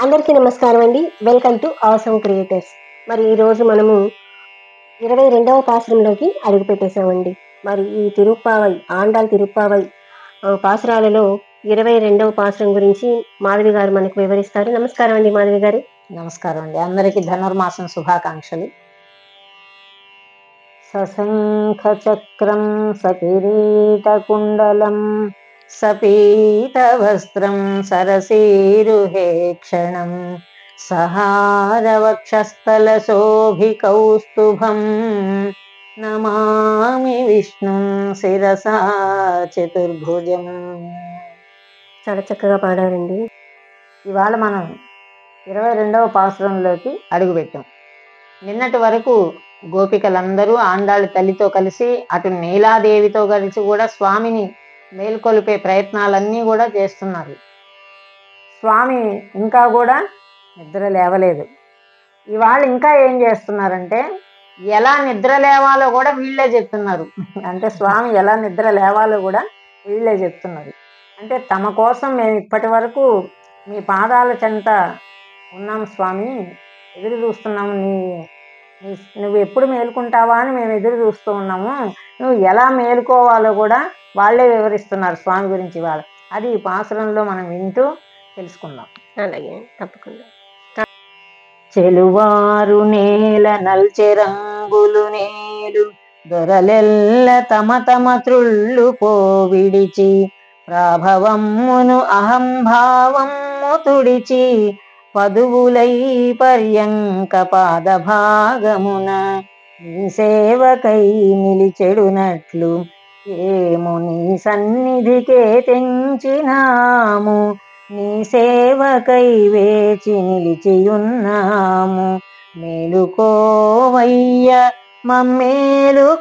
అందరికీ నమస్కారం అండి. వెల్కమ్ టు అవసరం క్రియేటర్స్. మరి ఈరోజు మనము 22వ పాసురంలోకి అడుగు పెట్టేశామండి. మరి ఈ తిరుప్పావై ఆండాల్ తిరుప్పావై పాసురాలలో 22వ పాసురం గురించి మాధవి గారు మనకు వివరిస్తారు. నమస్కారం అండి మాధవి గారు. నమస్కారం అండి. అందరికీ ధనుర్మాసం శుభాకాంక్షలు. సశంఖ చక్రం సకిరీటకుండలం సపీత వస్త్రం సరసీరుహేక్షణం సహారవక్షస్థల శోభికౌస్తుభం నమామి విష్ణుం శిరసా చతుర్భుజం. చాలా చక్కగా పాడారండి. ఇవాళ మనం 22వ పాసురంలోకి అడుగుపెట్టాం. నిన్నటి వరకు గోపికలందరూ ఆండాళ్ళ తల్లితో కలిసి అటు నీలాదేవితో కలిసి కూడా స్వామిని మేల్కొల్పే ప్రయత్నాలన్నీ కూడా చేస్తున్నారు. స్వామి ఇంకా కూడా నిద్ర లేవలేదు. ఇవాళ ఇంకా ఏం చేస్తున్నారంటే ఎలా నిద్ర లేవాలో కూడా వీళ్ళే చెప్తున్నారు. అంటే స్వామి ఎలా నిద్ర లేవాలో కూడా వీళ్ళే చెప్తున్నారు. అంటే తమ కోసం మేము ఇప్పటి వరకు మీ పాదాల చెంత ఉన్నాం స్వామి, ఎదురు చూస్తున్నాము, నువ్వు ఎప్పుడు మేలుకుంటావా అని మేము ఎదురు చూస్తూ ఉన్నాము. నువ్వు ఎలా మేలుకోవాలో కూడా వాళ్ళే వివరిస్తున్నారు స్వామి గురించి. వాళ్ళు అది ఈ పాసురంలో మనం వింటూ తెలుసుకుందాం. అలాగే, తప్పకుండా. చెలువారు నేల నల్చెరంగులు నేలు దొరలెల్ల తమ తమ త్రుళ్ళు పోవిడిచి ప్రాభవమ్మును అహంభావమ్ము తుడిచి పదువులై పర్యంక పాదభాగమున నీ సేవకై నిలిచెడునట్లు ఏము నీ సన్నిధికే తెంచినాము, నీ సేవకై వేచి నిలిచియున్నాము. మేలుకోవయ్య మమ్మేలుకోవయ్య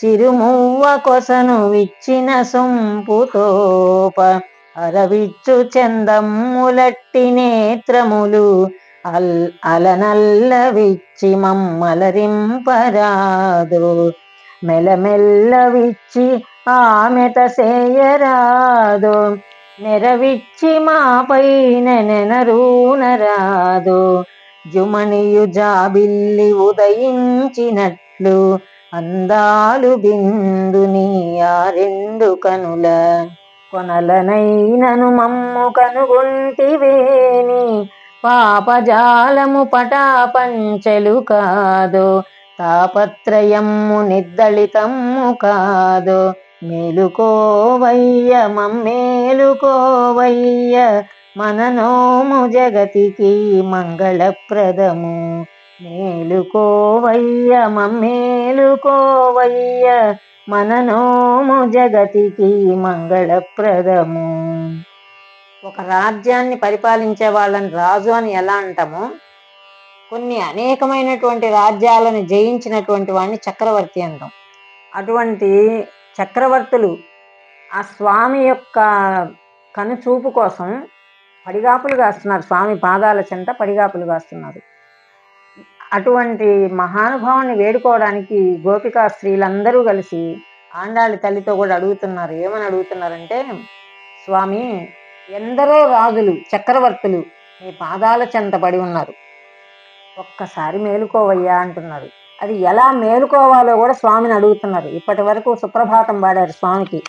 చిరుమువ్వ కొసను విచ్చిన సొంపుతోప అరవిచ్చు చందమ్ములట్టి నేత్రములు అలనల్ల విచ్చి మమ్మలరింపరాదు, మెలమెల్ల విచ్చి ఆమెత సేయరాదు, నెరవిచ్చి మా పైన నెనరూనరాదు. జుమనియు జాబిల్లి ఉదయించినట్లు అందాలు బిందుని ఆరెండు కనుల కొనలనైనను మమ్ము కనుగొంటివేని పాపజాలము పటాపంచలు కాదు, తాపత్రయమ్ము నిర్దళితమ్ము కాదు. మేలుకోవయ్య మమ్మేలుకోవయ్య మననోము జగతికి మంగళప్రదము. మేలుకోవయ్య మమ్మేలుకోవయ్య మననోము జగతికి మంగళప్రదము. ఒక రాజ్యాన్ని పరిపాలించే వాళ్ళని రాజు అని ఎలా అంటామో, కొన్ని అనేకమైనటువంటి రాజ్యాలను జయించినటువంటి వాడిని చక్రవర్తి అంటాం. అటువంటి చక్రవర్తులు ఆ స్వామి యొక్క కనుచూపు కోసం పడిగాపులు కాస్తున్నారు. స్వామి పాదాల చెంత పడిగాపులు కాస్తున్నారు. అటువంటి మహానుభావుని వేడుకోవడానికి గోపికా స్త్రీలందరూ కలిసి ఆండాళ్ళ తల్లితో కూడా అడుగుతున్నారు. ఏమని అడుగుతున్నారంటే, స్వామి, ఎందరో రాజులు చక్రవర్తులు మీ పాదాల చెంత పడి ఉన్నారు, ఒక్కసారి మేలుకోవయ్యా అంటున్నారు. అది ఎలా మేలుకోవాలో కూడా స్వామిని అడుగుతున్నారు. ఇప్పటి వరకు సుప్రభాతం పాడారు స్వామికి.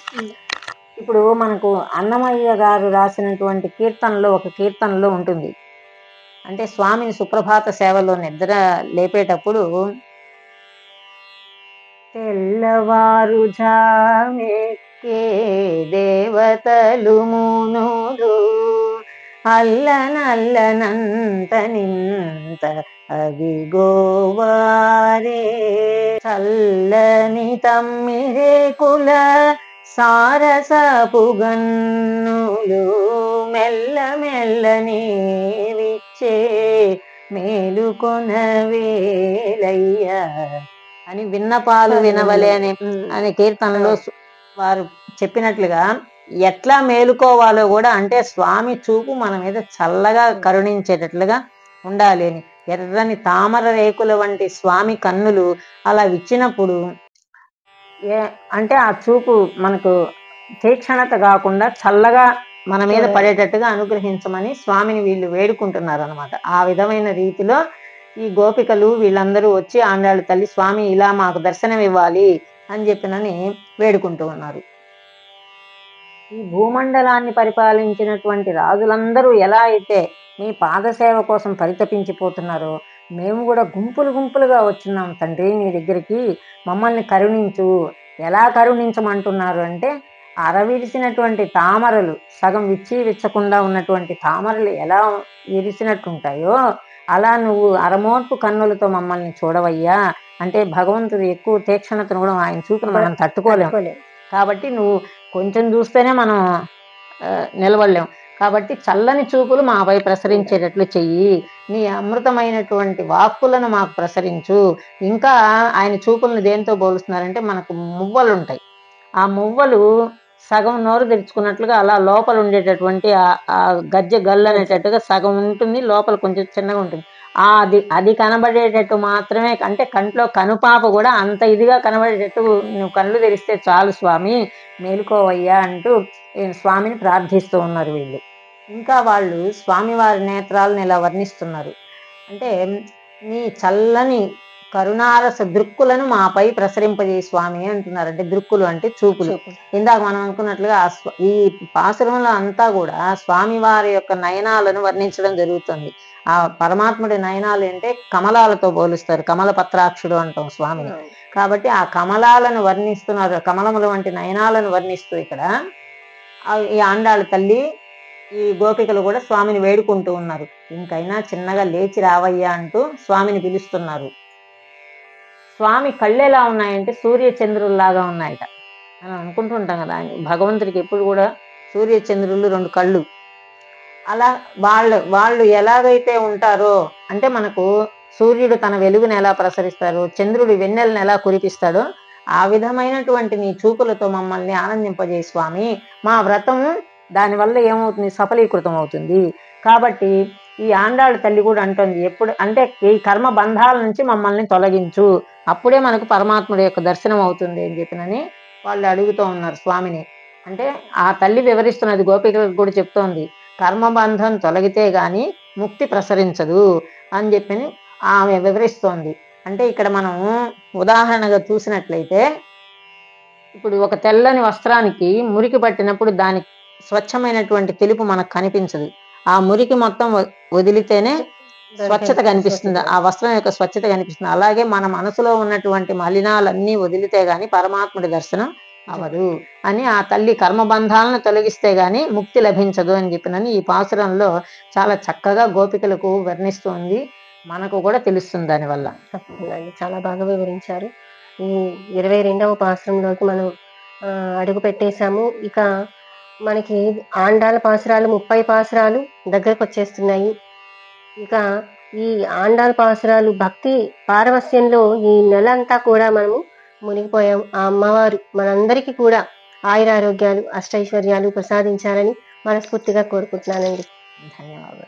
ఇప్పుడు మనకు అన్నమయ్య గారు రాసినటువంటి కీర్తనలో ఒక కీర్తనలో ఉంటుంది. అంటే స్వామిని సుప్రభాత సేవలో నిద్ర లేపేటప్పుడు తెల్లవారు జామెక్కే దేవతలు మునులు అల్లనల్లనంత నింత అదిగోవారే చల్లని తమ్మిరేకుల సారసపు గన్నులు మెల్ల మెల్లని విచ్చే మేలుకొనవేలయ్య అని విన్నపాలు వినవలే అనే కీర్తనలో వారు చెప్పినట్లుగా ఎట్లా మేలుకోవాలో కూడా, అంటే స్వామి చూపు మన మీద చల్లగా కరుణించేటట్లుగా ఉండాలి అని. ఎర్రని తామర రేకుల వంటి స్వామి కన్నులు అలా విచ్చినప్పుడు అంటే ఆ చూపు మనకు తీక్షణత కాకుండా చల్లగా మన మీద పడేటట్టుగా అనుగ్రహించమని స్వామిని వీళ్ళు వేడుకుంటున్నారు అనమాట. ఆ విధమైన రీతిలో ఈ గోపికలు వీళ్ళందరూ వచ్చి ఆండాళ్ళ తల్లి స్వామి ఇలా మాకు దర్శనం ఇవ్వాలి అని చెప్పినని వేడుకుంటూ ఉన్నారు. ఈ భూమండలాన్ని పరిపాలించినటువంటి రాజులందరూ ఎలా అయితే మీ పాదసేవ కోసం పరితపించిపోతున్నారో మేము కూడా గుంపులు గుంపులుగా వచ్చున్నాం తండ్రి నీ దగ్గరికి, మమ్మల్ని కరుణించు. ఎలా కరుణించమంటున్నారు అంటే, అరవిరిసినటువంటి తామరలు, సగం విచ్చకుండా ఉన్నటువంటి తామరలు ఎలా విరిసినట్టుంటాయో అలా నువ్వు అరమోట్పు కన్నులతో మమ్మల్ని చూడవయ్యా. అంటే భగవంతుడు ఎక్కువ తీక్షణతను కూడా ఆయన చూపును మనం తట్టుకోలేము. కాబట్టి నువ్వు కొంచెం చూస్తేనే మనం నిలబడలేం. కాబట్టి చల్లని చూపులు మాపై ప్రసరించేటట్లు చెయ్యి, నీ అమృతమైనటువంటి వాక్కులను మాకు ప్రసరించు. ఇంకా ఆయన చూపులను దేంతో పోలుస్తున్నారంటే, మనకు మువ్వలు ఉంటాయి, ఆ మువ్వలు సగం నోరు తెరుచుకున్నట్లుగా అలా లోపల ఉండేటటువంటి ఆ గజ్జె గల్లు అనేటట్టుగా సగం ఉంటుంది, లోపల కొంచెం చిన్నగా ఉంటుంది. అది కనబడేటట్టు మాత్రమే, అంటే కంట్లో కనుపాప కూడా అంత ఇదిగా కనబడేటట్టు నువ్వు కళ్ళు తెరిస్తే చాలు స్వామి, మేలుకోవయ్యా అంటూ స్వామిని ప్రార్థిస్తూ ఉన్నారు వీళ్ళు. ఇంకా వాళ్ళు స్వామివారి నేత్రాలను ఇలా వర్ణిస్తున్నారు. అంటే నీ చల్లని కరుణారస దృక్కులను మాపై ప్రసరింపజేయ స్వామి అంటున్నారు. అంటే దృక్కులు అంటే చూపులు. ఇందాక మనం అనుకున్నట్లుగా ఈ పాసురంలో అంతా కూడా స్వామివారి యొక్క నయనాలను వర్ణించడం జరుగుతుంది. ఆ పరమాత్ముడి నయనాలు అంటే కమలాలతో పోలుస్తారు, కమల పత్రాక్షుడు అంటాం స్వామిని. కాబట్టి ఆ కమలాలను వర్ణిస్తున్నారు, కమలముల వంటి నయనాలను వర్ణిస్తూ ఇక్కడ ఈ ఆండాళ్ళ తల్లి ఈ గోపికలు కూడా స్వామిని వేడుకుంటూ ఉన్నారు. ఇంకైనా చిన్నగా లేచి రావయ్యా అంటూ స్వామిని పిలుస్తున్నారు. స్వామి కళ్ళు ఎలా ఉన్నాయంటే సూర్య చంద్రుల్లాగా ఉన్నాయట అని అనుకుంటుంటాం కదా. భగవంతుడికి ఎప్పుడు కూడా సూర్య చంద్రులు రెండు కళ్ళు. అలా వాళ్ళు ఎలాగైతే ఉంటారో, అంటే మనకు సూర్యుడు తన వెలుగును ఎలా ప్రసరిస్తాడో, చంద్రుడు వెన్నెలను ఎలా కురిపిస్తాడో, ఆ విధమైనటువంటి నీ చూపులతో మమ్మల్ని ఆనందింపజేయ స్వామి. మా వ్రతం దానివల్ల ఏమవుతుంది, సఫలీకృతం అవుతుంది. కాబట్టి ఈ ఆండాళ్ళ తల్లి కూడా అంటుంది, ఎప్పుడు అంటే ఈ కర్మ బంధాల నుంచి మమ్మల్ని తొలగించు, అప్పుడే మనకు పరమాత్ముడి యొక్క దర్శనం అవుతుంది అని చెప్పినని వాళ్ళు అడుగుతూ ఉన్నారు స్వామిని. అంటే ఆ తల్లి వివరిస్తున్నది, గోపికలకు కూడా చెప్తోంది, కర్మబంధం తొలగితే గాని ముక్తి ప్రసరించదు అని చెప్పి ఆమె వివరిస్తోంది. అంటే ఇక్కడ మనం ఉదాహరణగా చూసినట్లయితే, ఇప్పుడు ఒక తెల్లని వస్త్రానికి మురికి పట్టినప్పుడు దాని స్వచ్ఛమైనటువంటి తెలుపు మనకు కనిపించదు. ఆ మురికి మొత్తం వదిలితేనే స్వచ్ఛత కనిపిస్తుంది, ఆ వస్త్రం యొక్క స్వచ్ఛత కనిపిస్తుంది. అలాగే మన మనసులో ఉన్నటువంటి మలినాలన్నీ వదిలితే గాని పరమాత్ముడి దర్శనం అవదు అని ఆ తల్లి కర్మబంధాలను తొలగిస్తే గాని ముక్తి లభించదు అని చెప్పినని ఈ పాసురంలో చాలా చక్కగా గోపికలకు వర్ణిస్తుంది. మనకు కూడా తెలుస్తుంది దానివల్ల. చాలా బాగా వివరించారు. ఈ 22వ పాసురంలోకి మనం అడుగు పెట్టేశాము. ఇక మనకి ఆండాళ్ళ పాసురాలు 30 పాసురాలు దగ్గరకు వచ్చేస్తున్నాయి. ఇక ఈ ఆండాళ్ళ పాసురాలు భక్తి పారవస్యంలో ఈ నెల అంతా కూడా మనము మునిగిపోయాం. ఆ అమ్మవారు మనందరికీ కూడా ఆయురారోగ్యాలు అష్టైశ్వర్యాలు ప్రసాదించాలని మనస్ఫూర్తిగా కోరుకుంటున్నానండి. ధన్యవాదాలు.